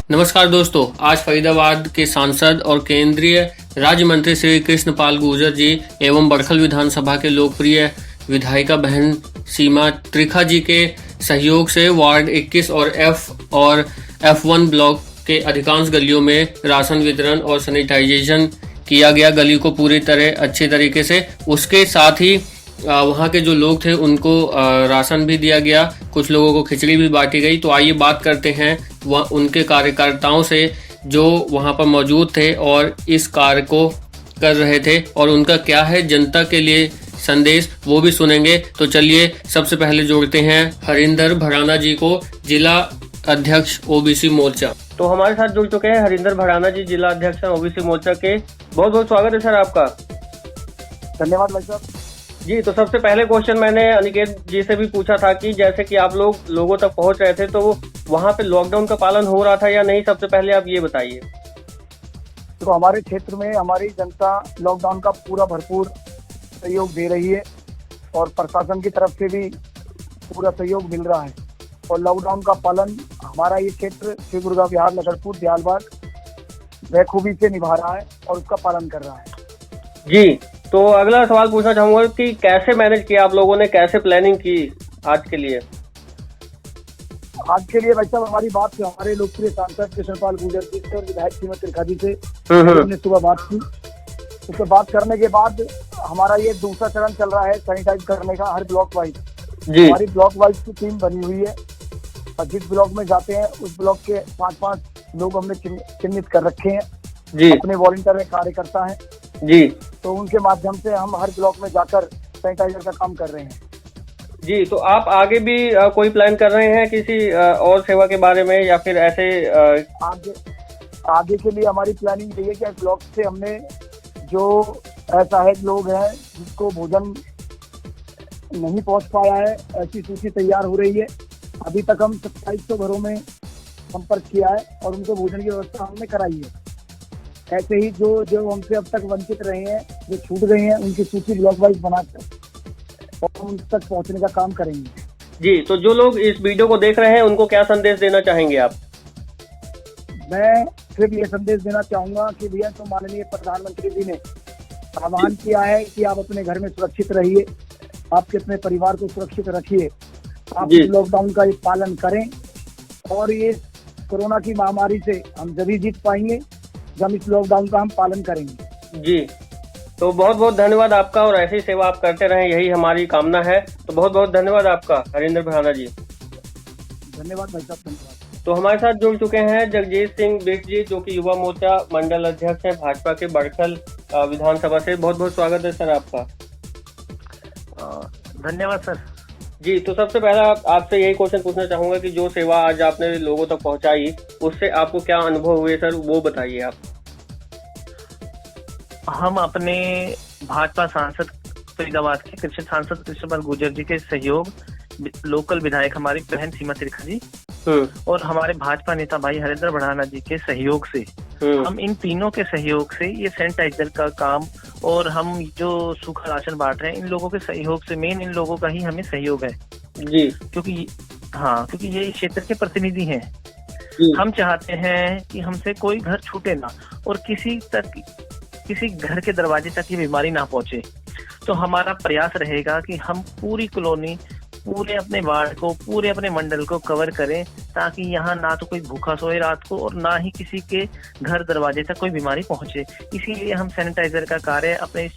नमस्कार दोस्तों, आज फरीदाबाद के सांसद और केंद्रीय राज्य मंत्री श्री कृष्ण पाल गुर्जर जी एवं बड़खल विधानसभा के लोकप्रिय विधायिका बहन सीमा त्रिखा जी के सहयोग से वार्ड 21 और F1 ब्लॉक के अधिकांश गलियों में राशन वितरण और सैनिटाइजेशन किया गया। गली को पूरी तरह अच्छे तरीके से, उसके साथ ही वहाँ के जो लोग थे उनको राशन भी दिया गया, कुछ लोगों को खिचड़ी भी बांटी गई। तो आइए बात करते हैं वह उनके कार्यकर्ताओं से जो वहाँ पर मौजूद थे और इस कार्य को कर रहे थे, और उनका क्या है जनता के लिए संदेश, वो भी सुनेंगे। तो चलिए सबसे पहले जोड़ते हैं हरिंदर भराना जी को, जिला अध्यक्ष ओबीसी मोर्चा। तो हमारे साथ जुड़ चुके हैं हरिंदर भराना जी, जिला अध्यक्ष ओबीसी मोर्चा के। बहुत बहुत स्वागत है सर आपका। धन्यवाद भाई साहब जी। तो सबसे पहले क्वेश्चन मैंने अनिकेत जी से भी पूछा था कि जैसे कि आप लोग लोगों तक पहुंच रहे थे, तो वहां पे लॉकडाउन का पालन हो रहा था या नहीं, सबसे पहले आप ये बताइए। तो हमारे क्षेत्र में हमारी जनता लॉकडाउन का पूरा भरपूर सहयोग दे रही है और प्रशासन की तरफ से भी पूरा सहयोग मिल रहा है, और लॉकडाउन का पालन हमारा ये क्षेत्र श्री गुरुगा विहार, लखनपुर, दयालबाग बखूबी से निभा रहा है और उसका पालन कर रहा है। जी। तो अगला सवाल पूछना चाहूंगा कि कैसे मैनेज किया आप लोगों ने, कैसे प्लानिंग की आज के लिए? आज के लिए भाई साहब हमारी बात हमारे लोकप्रिय सांसद कृष्ण पाल गुर्जर जी से और विधायक सीमा त्रिखा जी से हमने सुबह बात की। उससे बात करने के बाद हमारा ये दूसरा चरण चल रहा है सैनिटाइज करने का, हर ब्लॉक वाइज। हमारी ब्लॉक वाइज की टीम बनी हुई है और जिस ब्लॉक में जाते हैं उस ब्लॉक के 5-5 लोग हमने चिन्हित कर रखे हैं जी। अपने वॉलंटियर में कार्यकर्ता हैं जी, तो उनके माध्यम से हम हर ब्लॉक में जाकर सैनिटाइजर का काम कर रहे हैं जी। तो आप आगे भी कोई प्लान कर रहे हैं किसी और सेवा के बारे में, या फिर ऐसे आगे के लिए हमारी प्लानिंग यही है कि ब्लॉक से हमने जो असहाय लोग हैं जिसको भोजन नहीं पहुंच पाया है, ऐसी सूची तैयार हो रही है। अभी तक हम 2700 घरों में संपर्क किया है और उनको भोजन की व्यवस्था हमने कराई है। ऐसे ही जो हमसे अब तक वंचित रहे हैं, जो छूट गए हैं, उनकी सूची ब्लॉक वाइज बनाकर और उन तक पहुंचने का काम करेंगे जी। तो जो लोग इस वीडियो को देख रहे हैं उनको क्या संदेश देना चाहेंगे आप? मैं सिर्फ ये संदेश देना चाहूंगा कि भैया, तो माननीय प्रधानमंत्री जी ने आह्वान किया है कि आप अपने घर में सुरक्षित रहिए, आपके अपने परिवार को सुरक्षित रखिए, आप इस लॉकडाउन का पालन करें, और ये कोरोना की महामारी से हम जब जीत पाएंगे जब इस लॉकडाउन का हम पालन करेंगे जी। तो बहुत बहुत धन्यवाद आपका, और ऐसी सेवा आप करते रहें, यही हमारी कामना है। तो बहुत बहुत धन्यवाद आपका हरिंदर भराना जी। धन्यवाद भाई साहब, धन्यवाद। तो हमारे साथ जुड़ चुके हैं जगजीत सिंह बिष्ट जी, जो कि युवा मोर्चा मंडल अध्यक्ष हैं भाजपा के बड़खल विधानसभा से। बहुत बहुत स्वागत है सर आपका। धन्यवाद सर जी। तो सबसे पहला आपसे यही क्वेश्चन पूछना चाहूंगा कि जो सेवा आज आपने लोगों तक पहुंचाई, उससे आपको क्या अनुभव हुए सर, वो बताइए आप। हम अपने भाजपा सांसद फरीदाबाद के कृष्ण सांसद कृष्ण पाल गुर्जर जी के सहयोग, लोकल विधायक हमारी बहन सीमा त्रिखा जी और हमारे भाजपा नेता भाई हरिंदर भराना जी के सहयोग से, हम इन तीनों के सहयोग से ये सैनिटाइजर का काम और हम जो सूखा राशन बांट रहे हैं, इन लोगों के सहयोग से, मेन इन लोगों का ही हमें सहयोग है जी। क्योंकि ये इस क्षेत्र के प्रतिनिधि हैं। हम चाहते हैं कि हमसे कोई घर छूटे ना और किसी घर के दरवाजे तक ये बीमारी ना पहुंचे। तो हमारा प्रयास रहेगा कि हम पूरी कॉलोनी, पूरे अपने वार्ड को, पूरे अपने मंडल को कवर करें, ताकि यहाँ ना तो कोई भूखा सोए रात को और ना ही किसी के घर दरवाजे तक कोई बीमारी पहुंचे। इसीलिए हम सैनिटाइजर का कार्य अपने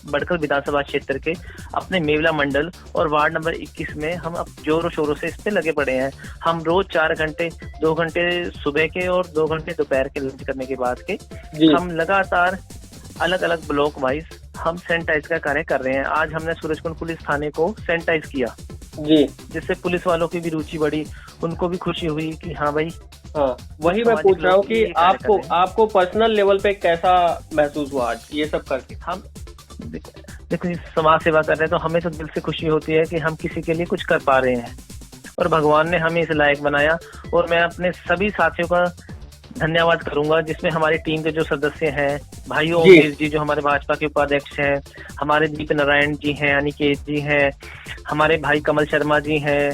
बड़खल विधानसभा क्षेत्र के अपने मेवला मंडल और वार्ड नंबर 21 में हम अब जोरों शोरों से इस पे लगे पड़े हैं। हम रोज 4 घंटे, 2 घंटे सुबह के और 2 घंटे दोपहर के लंच करने के बाद के हम लगातार अलग अलग ब्लॉक वाइज हम सैनिटाइज का कार्य कर रहे हैं। आज हमने सूरजकुंड पुलिस थाने को सैनिटाइज किया जी, जिससे पुलिस वालों की भी रुचि बढ़ी, उनको भी खुशी हुई कि हाँ भाई। हाँ, वही मैं पूछ रहा हूँ कि आपको पर्सनल लेवल पे कैसा महसूस हुआ आज ये सब करके? हम देखो, समाज सेवा कर रहे हैं तो हमें तो दिल से खुशी होती है कि हम किसी के लिए कुछ कर पा रहे हैं, और भगवान ने हमें इस लायक बनाया। और मैं अपने सभी साथियों का धन्यवाद करूंगा, जिसमें हमारी टीम के जो सदस्य हैं, भाई ओमेश जी जो हमारे भाजपा के उपाध्यक्ष हैं, हमारे दीप नारायण जी हैं, अनिकेत जी हैं, हमारे भाई कमल शर्मा जी हैं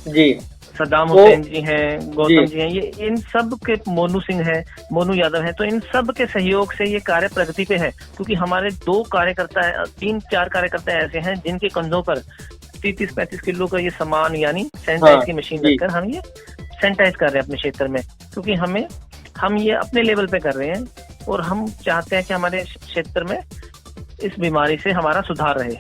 जी, सद्दाम हुसैन जी हैं, गौतम जी हैं, ये इन सब के मोनू सिंह है, मोनू यादव है, तो इन सब के सहयोग से ये कार्य प्रगति पे है। क्योंकि हमारे 3-4 कार्यकर्ता ऐसे हैं जिनके कंधों पर 30-35 किलो का ये सामान यानी सैनिटाइज की मशीन रखकर हम ये सैनिटाइज कर रहे हैं अपने क्षेत्र में। क्योंकि हम ये अपने लेवल पे कर रहे हैं और हम चाहते हैं कि हमारे क्षेत्र में इस बीमारी से हमारा सुधार रहे।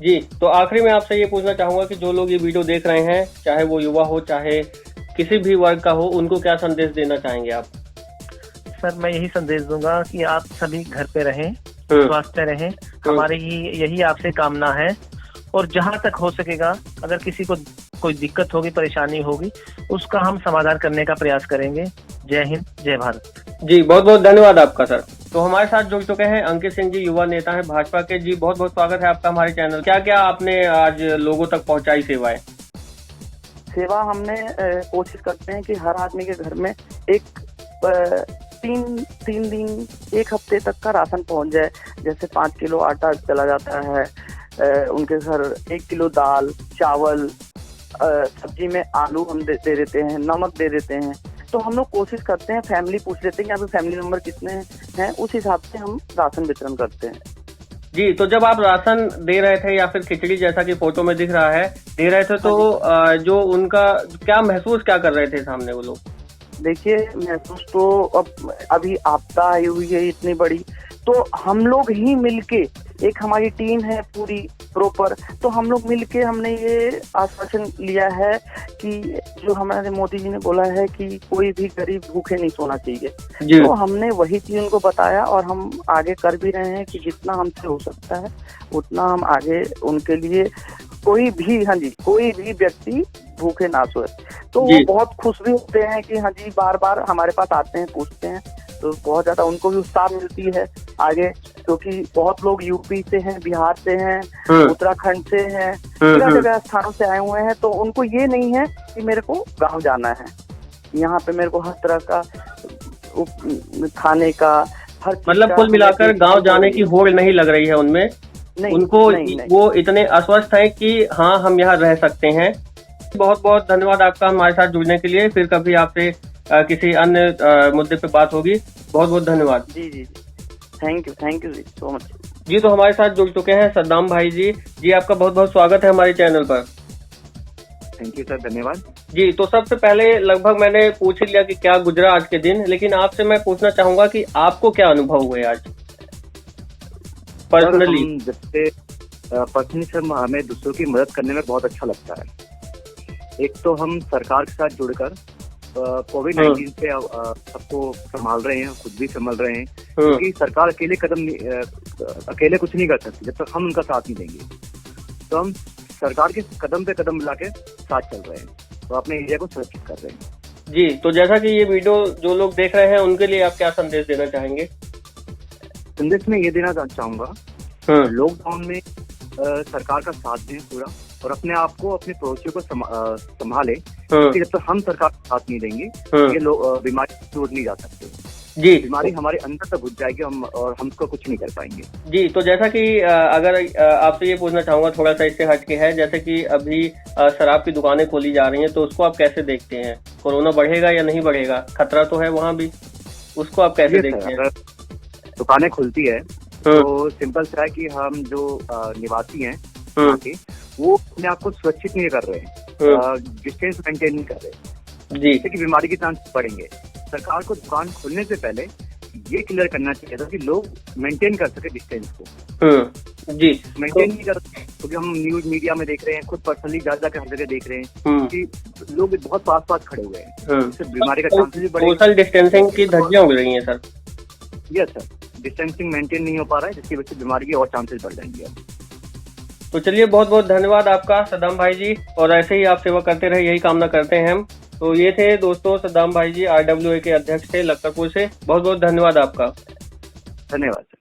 जी, तो आखिरी में आपसे ये पूछना चाहूंगा कि जो लोग ये वीडियो देख रहे हैं, चाहे वो युवा हो चाहे किसी भी वर्ग का हो, उनको क्या संदेश देना चाहेंगे आप? सर, मैं यही संदेश दूंगा कि आप सभी घर पे रहें, स्वस्थ रहें, हमारी यही आपसे कामना है। और जहां तक हो सकेगा अगर किसी को कोई दिक्कत होगी, परेशानी होगी, उसका हम समाधान करने का प्रयास करेंगे। जय हिंद, जय भारत। जी, बहुत बहुत धन्यवाद आपका सर। तो हमारे साथ जुड़ चुके हैं अंकित सिंह जी, युवा नेता हैं भाजपा के। जी, बहुत बहुत स्वागत है आपका हमारे चैनल। क्या क्या आपने आज लोगों तक पहुंचाई सेवाएं? सेवा हमने कोशिश करते हैं कि हर आदमी के घर में एक 3 दिन 1 हफ्ते तक का राशन पहुंच जाए। जैसे 5 किलो आटा चला जाता है उनके घर, 1 किलो दाल, चावल, सब्जी में आलू हम दे देते हैं, नमक दे देते हैं। तो हम लोग कोशिश करते हैं, फैमिली पूछ लेते हैं कि आपके फैमिली मेंबर कितने हैं, उस हिसाब से हम राशन वितरण करते हैं। जी, तो जब आप राशन दे रहे थे या फिर खिचड़ी जैसा कि फोटो में दिख रहा है दे रहे थे, तो जो उनका क्या महसूस क्या कर रहे थे सामने वो लोग? देखिए, महसूस तो अभी आपदा आई हुई है इतनी बड़ी, तो हम लोग ही मिलके, एक हमारी टीम है पूरी प्रॉपर, तो हम लोग मिलके हमने ये आश्वासन लिया है कि जो हमारे मोदी जी ने बोला है कि कोई भी गरीब भूखे नहीं सोना चाहिए, तो हमने वही चीज उनको बताया और हम आगे कर भी रहे हैं कि जितना हमसे हो सकता है उतना हम आगे उनके लिए कोई भी व्यक्ति भूखे ना सोए। तो वो बहुत खुश भी होते हैं कि हाँ जी, बार बार हमारे पास आते हैं, पूछते हैं, तो बहुत ज्यादा उनको भी उत्साह मिलती है आगे। क्योंकि बहुत लोग यूपी से हैं, बिहार से हैं, उत्तराखंड से हैं, जगह स्थानों से आए हुए हैं, तो उनको ये नहीं है कि मेरे को गांव जाना है, यहाँ पे मेरे को हर तरह का खाने का हर, मतलब कुल मिलाकर गांव जाने की होड़ नहीं लग रही है उनमें। उनको वो इतने आश्वस्त हैं कि हाँ, हम यहाँ रह सकते हैं। बहुत बहुत धन्यवाद आपका हमारे साथ जुड़ने के लिए। फिर कभी आपसे किसी अन्य मुद्दे पे बात होगी। बहुत बहुत धन्यवाद। जी, थैंक यू जी सो मच। जी, तो हमारे साथ जुड़ चुके हैं सद्दाम भाई जी। जी, आपका बहुत बहुत स्वागत है हमारे चैनल पर। थैंक यू सर, धन्यवाद। जी, तो सबसे पहले लगभग मैंने पूछ ही लिया कि क्या गुजरा आज के दिन, लेकिन आपसे मैं पूछना चाहूंगा कि आपको क्या अनुभव हुए आज पर्सनली? जैसे पर्सनली सर, हमें दूसरों की मदद करने में बहुत अच्छा लगता है। एक तो हम सरकार के साथ जुड़कर कोविड-19 से सबको संभाल रहे हैं, खुद भी संभाल रहे हैं, क्योंकि सरकार अकेले कुछ नहीं कर सकती जब तक हम उनका साथ नहीं देंगे। तो हम सरकार के कदम पे कदम मिला के साथ चल रहे हैं, तो अपने एरिया को सुरक्षित कर रहे हैं। जी, तो जैसा कि ये वीडियो जो लोग देख रहे हैं उनके लिए आप क्या संदेश देना चाहेंगे? संदेश में ये देना चाहूंगा, लॉकडाउन में सरकार का साथ दें पूरा, और अपने आप को, अपने पड़ोसियों को संभाले, क्योंकि जब तक हम सरकार का साथ नहीं देंगे ये बीमारी दूर नहीं जा सकते। जी, बीमारी हमारे अंदर तक घुस जाएगी और हम उसको कुछ नहीं कर पाएंगे। जी, तो जैसा कि अगर आपसे ये पूछना चाहूंगा, थोड़ा सा इससे हटके है, जैसे कि अभी शराब की दुकानें खोली जा रही हैं, तो उसको आप कैसे देखते हैं? कोरोना बढ़ेगा या नहीं बढ़ेगा? खतरा तो है वहाँ भी, उसको आप कैसे देखते हैं? दुकानें खुलती है तो सिंपल सा है कि हम जो निवासी हैं वहाँ के, वो अपने आप को सुरक्षित नहीं कर रहे हैं, डिस्टेंस मेंटेन नहीं कर रहे, जिससे कि बीमारी के चांस बढ़ेंगे। सरकार को दुकान खोलने से पहले ये क्लियर करना चाहिए था कि लोग मेंटेन कर सके डिस्टेंस को। जी, मेंटेन नहीं कर, क्योंकि हम न्यूज मीडिया में देख रहे हैं, खुद पर्सनली ज्यादा हर जगह देख रहे हैं कि लोग बहुत पास खड़े हुए हैं, इससे बीमारी का चांसेस भी बढ़ेगा। सोशल डिस्टेंसिंग की धज्जियां उड़ रही हैं sir. Yes sir, distancing maintain नहीं हो पा रहा है, जिसकी वजह से बीमारी के और चांसेस बढ़ जाएंगे। तो चलिए, बहुत बहुत धन्यवाद आपका सद्दाम भाई जी, और ऐसे ही आप सेवा करते रहे, यही कामना करते हैं हम। तो ये थे दोस्तों सद्दाम भाई जी, RWA के अध्यक्ष थे लखनपुर से। बहुत बहुत धन्यवाद आपका। धन्यवाद।